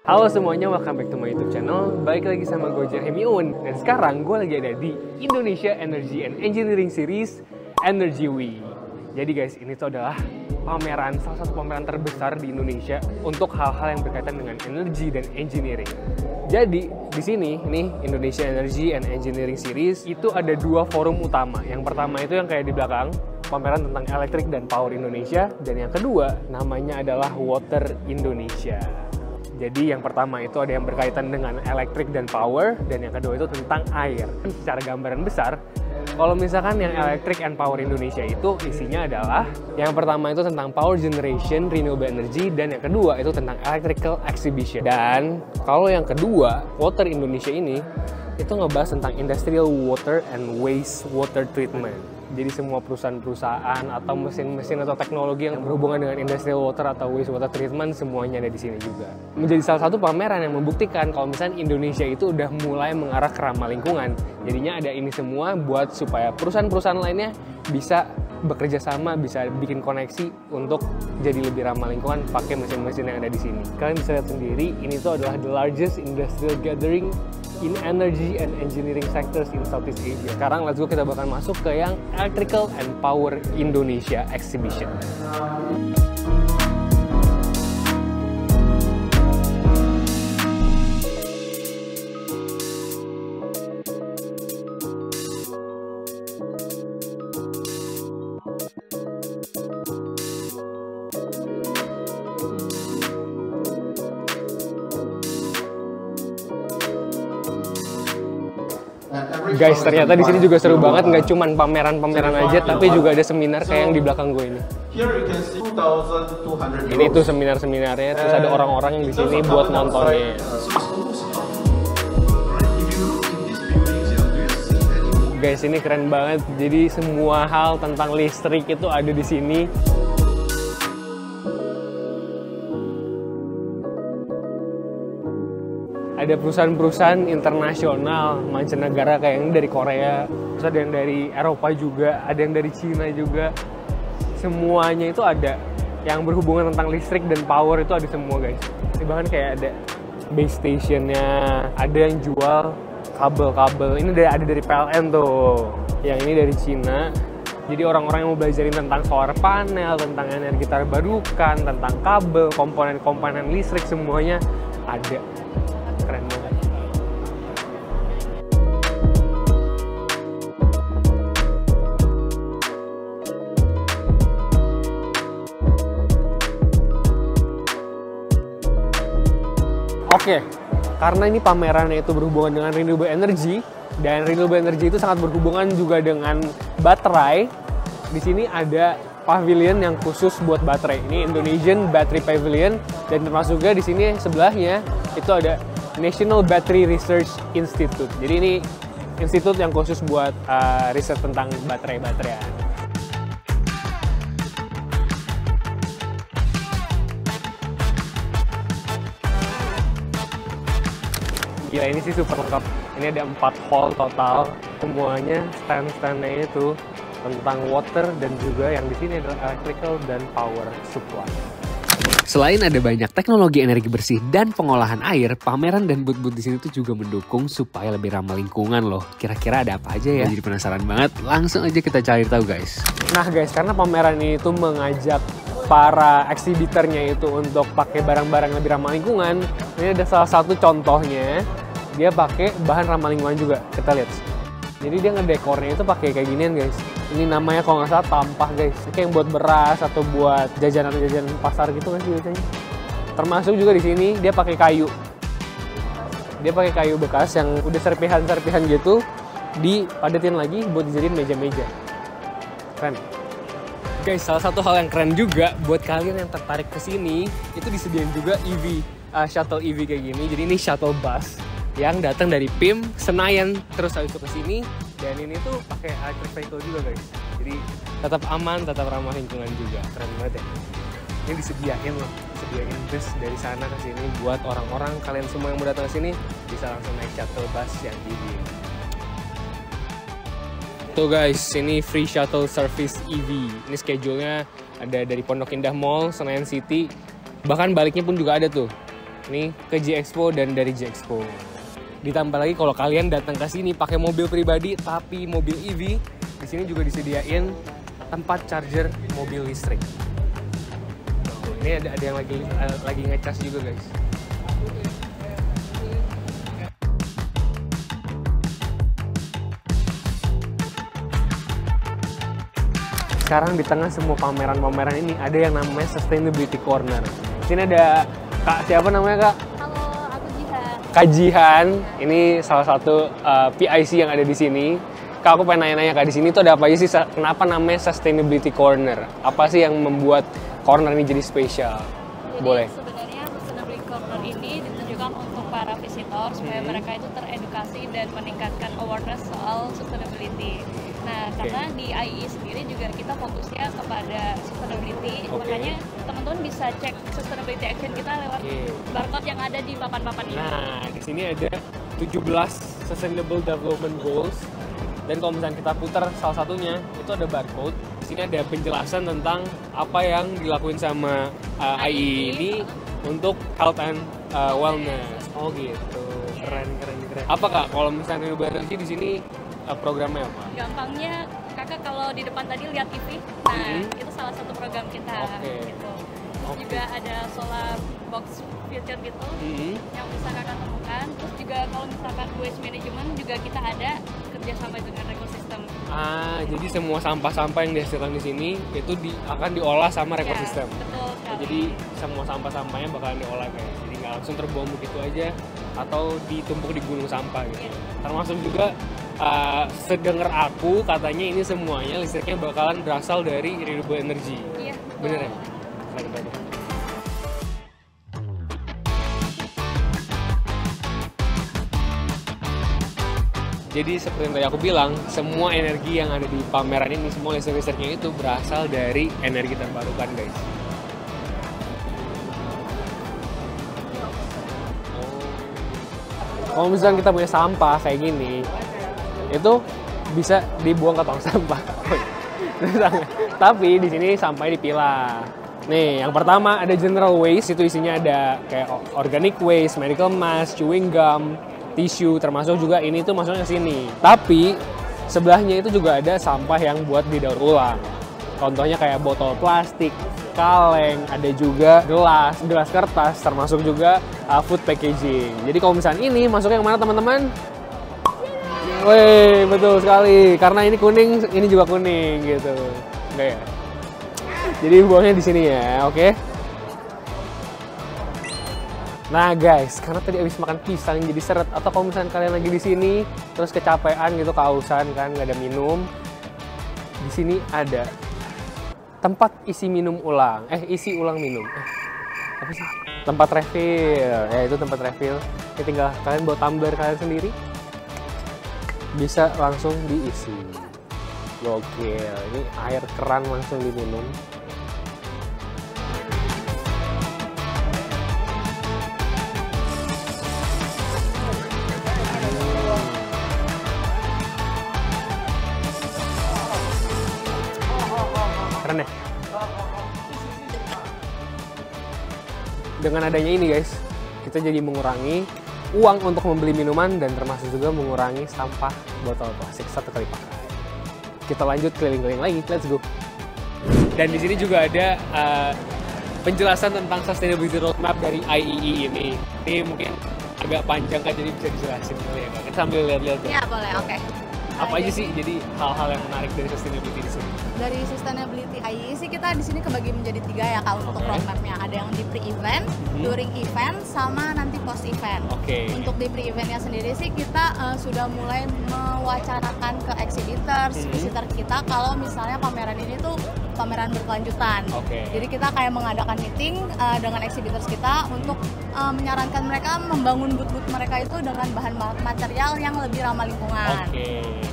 Halo semuanya, welcome back to my YouTube channel. Balik lagi sama gue Jeremiun. Dan sekarang gue lagi ada di Indonesia Energy and Engineering Series Energy Week. Jadi guys, ini tuh adalah pameran, salah satu pameran terbesar di Indonesia untuk hal-hal yang berkaitan dengan energi dan engineering. Jadi di sini nih Indonesia Energy and Engineering Series itu ada dua forum utama. Yang pertama itu yang kayak di belakang, pameran tentang elektrik dan power Indonesia, dan yang kedua namanya adalah Water Indonesia. Jadi yang pertama itu ada yang berkaitan dengan elektrik dan power, dan yang kedua itu tentang air. Secara gambaran besar, kalau misalkan yang elektrik and power Indonesia itu isinya adalah yang pertama itu tentang power generation, renewable energy, dan yang kedua itu tentang electrical exhibition. Dan kalau yang kedua, Water Indonesia ini itu ngebahas tentang industrial water and waste water treatment. Jadi semua perusahaan-perusahaan atau mesin-mesin atau teknologi yang berhubungan dengan industrial water atau waste water treatment semuanya ada di sini juga. Menjadi salah satu pameran yang membuktikan kalau misalnya Indonesia itu udah mulai mengarah ke ramah lingkungan. Jadinya ada ini semua buat supaya perusahaan-perusahaan lainnya bisa bekerja sama, bisa bikin koneksi untuk jadi lebih ramah lingkungan pakai mesin-mesin yang ada di sini. Kalian bisa lihat sendiri, ini tuh adalah the largest industrial gathering in energy and engineering sectors in Southeast Asia. Sekarang let's go, kita bakal masuk ke yang Electrical and Power Indonesia Exhibition. Guys, ternyata di sini juga seru banget, nggak cuma pameran-pameran aja, tapi juga ada seminar kayak yang di belakang gue ini. Ini tuh seminar-seminarnya, terus ada orang-orang yang di sini buat nontonnya. Guys, ini keren banget. Jadi semua hal tentang listrik itu ada di sini. Ada perusahaan-perusahaan internasional, mancanegara kayak yang dari Korea, terus ada yang dari Eropa juga, ada yang dari Cina juga. Semuanya itu ada. Yang berhubungan tentang listrik dan power itu ada semua guys. Ini bahkan kayak ada base stationnya, ada yang jual kabel-kabel. Ini ada dari PLN tuh, yang ini dari Cina. Jadi orang-orang yang mau belajarin tentang solar panel, tentang energi terbarukan, tentang kabel, komponen-komponen listrik, semuanya ada. Keren banget. Oke, karena ini pamerannya itu berhubungan dengan renewable energy, dan renewable energy itu sangat berhubungan juga dengan baterai. Di sini ada pavilion yang khusus buat baterai. Ini Indonesian Battery Pavilion, dan termasuk juga di sini sebelahnya itu ada National Battery Research Institute. Jadi ini institut yang khusus buat riset tentang baterai-bateraian. Gila, ini sih super lengkap. Ini ada 4 hall total. Semuanya stand-standnya itu tentang water, dan juga yang di sini adalah electrical dan power supply. Selain ada banyak teknologi energi bersih dan pengolahan air, pameran dan booth-booth di sini tuh juga mendukung supaya lebih ramah lingkungan loh. Kira-kira ada apa aja ya? Jadi penasaran banget, langsung aja kita cari tahu guys. Nah guys, karena pameran ini tuh mengajak para eksibitornya itu untuk pakai barang-barang lebih ramah lingkungan, ini ada salah satu contohnya, dia pakai bahan ramah lingkungan juga. Kita lihat. Jadi dia ngedekornya itu pakai kayak ginian guys. Ini namanya kalau nggak salah tampah guys. Kayak yang buat beras atau buat jajanan pasar gitu kan sih biasanya. Termasuk juga di sini dia pakai kayu. Dia pakai kayu bekas yang udah serpihan-serpihan gitu, dipadatin lagi buat dijadiin meja-meja. Keren. Guys, salah satu hal yang keren juga buat kalian yang tertarik ke sini, itu disediain juga EV, shuttle EV kayak gini. Jadi ini shuttle bus yang datang dari PIM Senayan terus habis itu ke sini, dan ini tuh pakai electric vehicle juga guys. Jadi tetap aman, tetap ramah lingkungan juga. Keren banget ya. Ini disediain loh, disediain bus dari sana ke sini buat orang-orang, kalian semua yang mau datang ke sini bisa langsung naik shuttle bus yang ini. Tuh guys, ini free shuttle service EV. Ini schedule-nya ada dari Pondok Indah Mall, Senayan City. Bahkan baliknya pun juga ada tuh. Ini ke G-Expo dan dari G-Expo. Ditambah lagi kalau kalian datang ke sini pakai mobil pribadi tapi mobil EV, di sini juga disediain tempat charger mobil listrik. Ini ada yang lagi ngecas juga guys. Sekarang di tengah semua pameran-pameran ini ada yang namanya Sustainability Corner. Di sini ada Kak, siapa namanya Kak? Halo, aku Jihan. Kak Jihan, ini salah satu PIC yang ada di sini. Kak, aku pengen nanya-nanya Kak, di sini tuh ada apa aja sih? Kenapa namanya Sustainability Corner? Apa sih yang membuat corner ini jadi spesial? Jadi Boleh. sebenarnya Sustainability Corner ini ditujukan untuk para visitor supaya mereka itu teredukasi dan meningkatkan awareness soal sustainability. Nah, karena di IEE sendiri juga kita fokusnya kepada sustainability, makanya teman-teman bisa cek sustainability action kita lewat barcode yang ada di papan-papan ini. Nah, di sini ada 17 Sustainable Development Goals. Dan kalau misalnya kita putar salah satunya, itu ada barcode. Di sini ada penjelasan tentang apa yang dilakuin sama IEE ini untuk health and wellness. Oh gitu, keren. Apa Kak, kalau misalnya renewable energy di sini programnya apa? Gampangnya, kakak kalau di depan tadi lihat TV, nah itu salah satu program kita. Gitu. Terus juga ada solar box future gitu yang bisa kakak temukan. Terus juga kalau misalkan waste management juga kita ada kerjasama dengan ekosistem. Jadi semua sampah-sampah yang dihasilkan di sini itu akan diolah sama ekosistem. Ya, betul sekali. Jadi semua sampah-sampahnya bakalan diolah guys. Jadi nggak langsung terbuang begitu aja atau ditumpuk di gunung sampah gitu. Termasuk juga sedengar aku katanya ini semuanya listriknya bakalan berasal dari renewable energy. Iya, bener ya? Keren banget. Jadi seperti yang tadi aku bilang, semua energi yang ada di pameran ini, semua listrik-listriknya itu berasal dari energi terbarukan guys. Kalau misalnya kita punya sampah kayak gini, itu bisa dibuang ke tong sampah. Tapi di sini sampahnya dipilah. Nih, yang pertama ada general waste, itu isinya ada kayak organic waste, medical mask, chewing gum, tisu, termasuk juga ini tuh masuknya ke sini. Tapi sebelahnya itu juga ada sampah yang buat didaur ulang. Contohnya kayak botol plastik, kaleng, ada juga gelas kertas, termasuk juga food packaging. Jadi kalau misalnya ini masuknya yang mana teman-teman? Wih, betul sekali. Karena ini kuning, ini juga kuning gitu. Oke ya. Jadi buangnya di sini ya, oke? Nah guys, karena tadi abis makan pisang jadi seret, atau kalau misalnya kalian lagi di sini terus kecapean gitu, kehausan kan, nggak ada minum, di sini ada tempat isi minum ulang, isi ulang minum. Apa sih? Tempat refill. Ya itu tempat refill. Ini tinggal kalian bawa tumbler kalian sendiri, bisa langsung diisi. Gokil. Ini air keran langsung diminum. Keren ya? Dengan adanya ini guys, kita jadi mengurangi uang untuk membeli minuman dan termasuk juga mengurangi sampah botol plastik satu kali pakai. Kita lanjut keliling-keliling lagi, let's go. Dan di sini juga ada penjelasan tentang sustainability roadmap dari IEE ini. Ini mungkin agak panjang kan, jadi bisa dijelasin dulu ya Kak. Kita sambil lihat-lihat ya. Iya boleh, oke. Apa aja sih jadi hal-hal yang menarik dari sustainability di sini? Dari sustainability IEE sih kita di sini kebagi menjadi 3 ya Kak untuk roadmapnya. Ada yang di pre-event, during event, sama nanti post event. Untuk di pre-eventnya sendiri sih kita sudah mulai mewacanakan ke exhibitors, visitor kita kalau misalnya pameran ini tuh pameran berkelanjutan. Jadi kita kayak mengadakan meeting dengan exhibitors kita untuk menyarankan mereka membangun booth-booth mereka itu dengan bahan material yang lebih ramah lingkungan.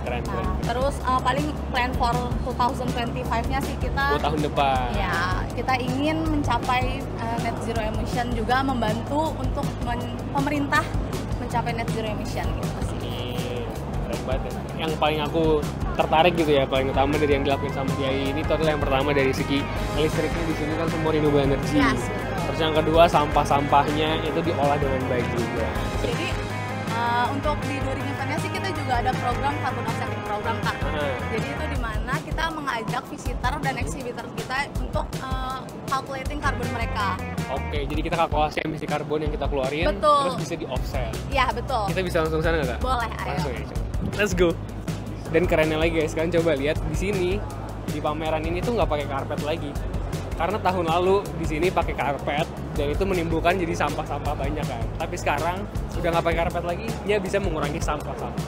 Keren. Terus paling plan for 2025-nya sih kita tahun depan. Ya, kita ingin mencapai net zero emission, juga membantu untuk pemerintah mencapai net zero emission gitu sih. Keren banget. Yang paling aku tertarik gitu ya, paling utama dari yang dilakukan sama dia ini itu adalah yang pertama dari segi listriknya di sini kan semua renewable energy. Terus Terus yang kedua sampah-sampahnya itu diolah dengan baik juga. Jadi untuk di During eventnya sih kita juga ada program carbon offsetting program Kak. Jadi itu dimana kita mengajak visitor dan exhibitor kita untuk calculating carbon mereka. Oke, jadi kita kalkulasi emisi karbon yang kita keluarin, Betul. terus bisa di offset. Iya betul. Kita bisa langsung sana nggak Kak? Boleh, ayo. Langsung ya, coba. Let's go. Dan kerennya lagi guys, kalian coba lihat di sini di pameran ini tuh nggak pakai karpet lagi. Karena tahun lalu di sini pakai karpet dan itu menimbulkan jadi sampah-sampah banyak kan. Tapi sekarang udah nggak pakai karpet lagi, dia bisa mengurangi sampah-sampah.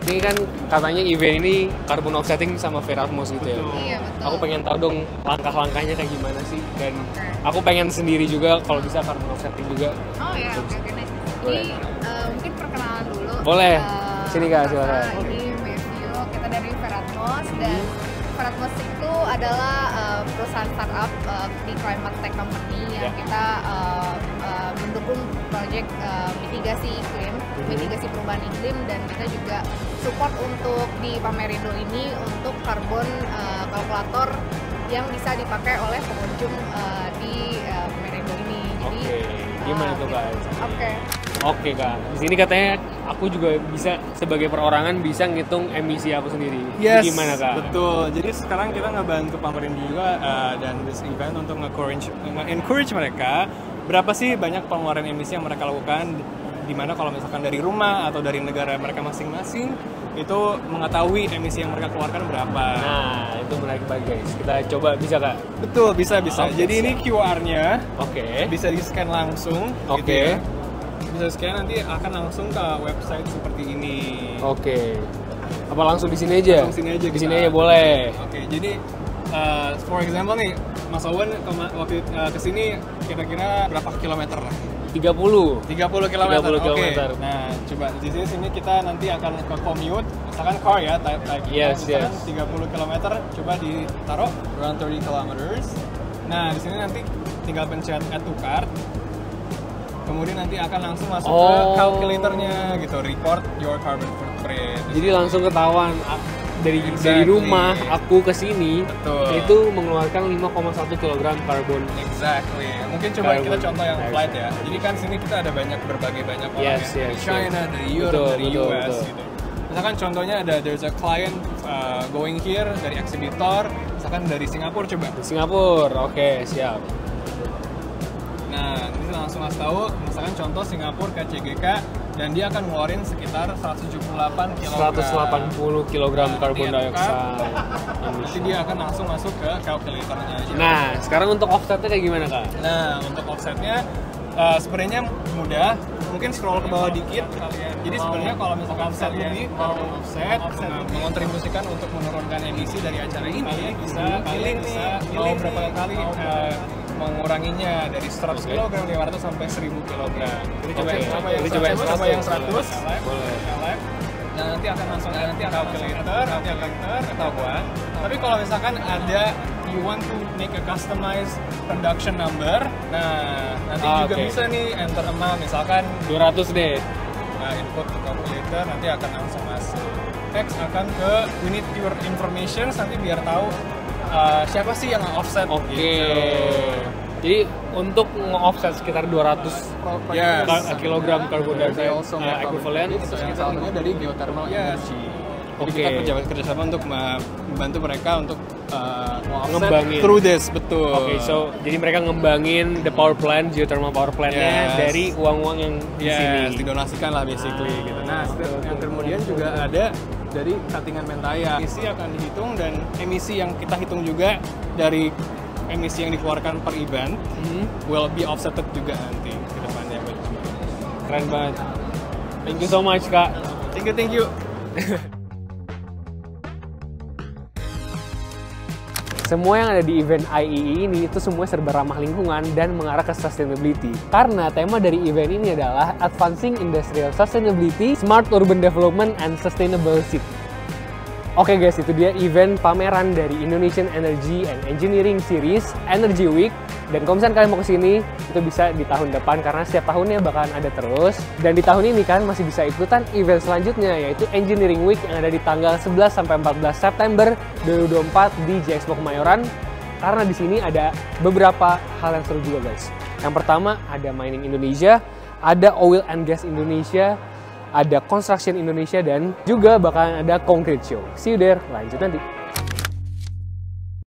Ini kan katanya event ini carbon offsetting sama Veratmos gitu ya. Iya betul. Aku pengen tahu dong langkah-langkahnya kayak gimana sih, dan aku pengen sendiri juga kalau bisa carbon offsetting juga. Oh iya, oke. Jadi mungkin perkenalan dulu. Boleh. Sini Kak, silakan. Ini Matthew, kita dari Veratmos dan Veratmos itu adalah perusahaan startup di climate tech company yang kita mendukung proyek mitigasi iklim, mitigasi perubahan iklim, dan kita juga support untuk di Pamerindo ini untuk karbon kalkulator yang bisa dipakai oleh pengunjung di Pamerindo ini. Jadi gimana tuh Kak? Oke Kak, di sini katanya aku juga bisa sebagai perorangan bisa ngitung emisi aku sendiri. Yes, gimana Kak? Betul. Jadi sekarang kita ngebantu Pamerindo juga dan this event untuk nge-encourage mereka berapa sih banyak pengeluaran emisi yang mereka lakukan, dimana kalau misalkan dari rumah atau dari negara mereka masing-masing itu mengetahui emisi yang mereka keluarkan berapa. Nah, itu menarik banget guys. Kita coba, bisa Kak? Betul, bisa. Okay, jadi ini QR-nya Oke. bisa di-scan langsung. Oke. Gitu ya. Bisa scan, nanti akan langsung ke website seperti ini. Oke. Apa langsung di sini aja? Langsung sini aja. Di sini aja boleh. Oke, jadi for example nih, Mas Owen waktu kesini kira-kira berapa kilometer lah? 30 kilometer. Oke. kilometer. Nah, coba di sini kita nanti akan ke commute, misalkan car ya, type Yes. 30 kilometer, coba ditaruh around 30 kilometers. Nah, di sini nanti tinggal pencet add to cart. Kemudian nanti akan langsung masuk ke calculatornya gitu, report your carbon footprint. Jadi langsung ketahuan dari rumah aku ke sini itu mengeluarkan 5,1 kg karbon. Exactly. Mungkin coba kita contoh yang flight ya. Jadi kan sini kita ada berbagai banyak orang dari China, dari Europe, dari US gitu. Misalkan contohnya there's a client going here dari eksibitor, misalkan dari Singapura coba. Singapura, oke, siap. Nah, ini langsung ngasih tahu, misalkan contoh Singapura ke CGK, dan dia akan ngeluarin sekitar 178 kg karbon dioksida. Nanti dia akan langsung masuk ke calculatornya aja. Nah, sekarang untuk offsetnya kayak gimana Kak? Nah, untuk offsetnya sebenarnya mudah. Mungkin scroll ke bawah dikit. Jadi sebenarnya kalau misalkan offset ini mau offset mengontribusikan untuk menurunkan emisi dari acara ini, bisa pilih mau berapa kali menguranginya dari 100 kg, 500 sampai 1000 kg. Jadi coba yang 100. Boleh. Nah, nanti akan langsung calculator, ketahuan. Tapi kalau misalkan ada you want to make a customized production number, nah nanti juga bisa nih enter amount, misalkan 200 deh. Nah, input ke calculator, nanti akan langsung masuk. Text akan ke we need your information, nanti biar tahu siapa sih yang offset. Gitu. Jadi untuk nge-offset sekitar 200 kilogram karbon dioksida equivalent itu sekitarnya dari geothermal energy. Jadi kita kerjasama untuk membantu mereka untuk ngembangin through this, betul. So jadi mereka ngembangin the power plant, geothermal power plantnya dari uang-uang yang di sini. Didonasikan lah basically gitu. Nah, yang kemudian juga ada dari cuttingan Mentaya. Emisi akan dihitung, dan emisi yang kita hitung juga dari emisi yang dikeluarkan per event will be offsetted juga nanti ke depannya. Keren banget. Thank you so much Kak. Thank you. Semua yang ada di event IEE ini itu semua serba ramah lingkungan dan mengarah ke sustainability. Karena tema dari event ini adalah Advancing Industrial Sustainability, Smart Urban Development, and Sustainable City. Oke guys, itu dia event pameran dari Indonesian Energy and Engineering Series, Energy Week. Dan kalau misalnya kalian mau kesini, itu bisa di tahun depan karena setiap tahunnya bakalan ada terus. Dan di tahun ini kan masih bisa ikutan event selanjutnya, yaitu Engineering Week yang ada di tanggal 11 sampai 14 September 2024 di JXPO Kemayoran. Karena di sini ada beberapa hal yang seru juga guys. Yang pertama ada Mining Indonesia, ada Oil and Gas Indonesia, ada Construction Indonesia, dan juga bakalan ada Concrete Show. See you there, lanjut nanti.